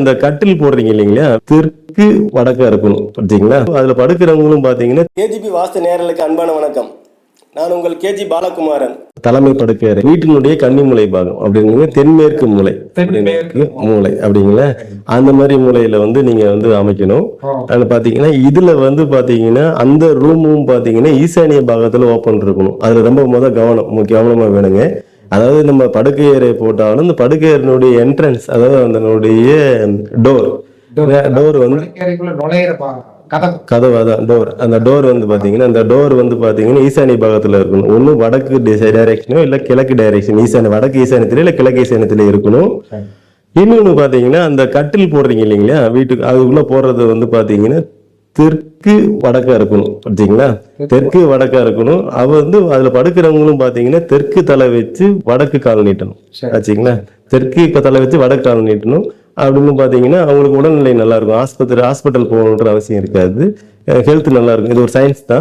இந்த கட்டில் போடுறீங்க இல்லைங்களா, தெற்கு வடக்கா இருக்கணும் பார்த்தீங்களா. அதுல படுக்கிறவங்களும் பாத்தீங்கன்னா கேஜிபி வாஸ்து நேயர்களுக்கு அன்பான வணக்கம். நான் உங்கள் கேஜி பாலகுமாரன். தலைமை படுக்கறை வீட்டினுடைய கன்னி மூலை பாகம் அப்படிங்கிறது தென்மேற்கு மூலை, தென்மேற்கு மூலை அப்படிங்களா. அந்த மாதிரி மூலையில வந்து நீங்க வந்து அமைக்கணும். அதுல பாத்தீங்கன்னா இதுல வந்து பாத்தீங்கன்னா அந்த ரூமும் பாத்தீங்கன்னா ஈசானிய பாகத்துல ஓப்பன் இருக்கணும். அதுல ரொம்ப கவனமா வேணுங்க. அதாவது நம்ம படுக்கை அறை போட்டாலும் இந்த படுக்கை அறையினுடைய என்ட்ரன்ஸ், அதாவது அதனுடைய டோர் வந்து கதவு, அதான் டோர். அந்த டோர் வந்து பாத்தீங்கன்னா அந்த டோர் வந்து பாத்தீங்கன்னா ஈசானிய பாகத்துல இருக்கணும். ஒண்ணு வடக்கு டைரக்ஷனோ இல்ல கிழக்கு டைரக்ஷன், வடக்கு ஈசானியத்திலே இல்ல கிழக்கு ஈசானியத்திலே இருக்கணும். இன்னொன்னு பாத்தீங்கன்னா அந்த கட்டில் போடுறீங்க இல்லைங்களா வீட்டுக்கு, அதுக்குள்ள போடுறது வந்து பாத்தீங்கன்னா தெற்கு வடக்கா இருக்கணும் பார்த்தீங்களா. தெற்கு வடக்கா இருக்கணும். அவ வந்து அதுல படுக்கிறவங்களும் பாத்தீங்கன்னா தெற்கு தலை வச்சு வடக்கு கால் நீட்டணும் ஆச்சுங்களா. தெற்கு இப்ப தலை வச்சு வடக்கு கால் நீட்டணும். அப்படின்னு பாத்தீங்கன்னா அவங்களுக்கு உடல்நிலை நல்லா இருக்கும். ஹாஸ்பிட்டல் போகணுன்ற அவசியம் இருக்காது. ஹெல்த் நல்லா இருக்கும். இது ஒரு சயின்ஸ் தான்.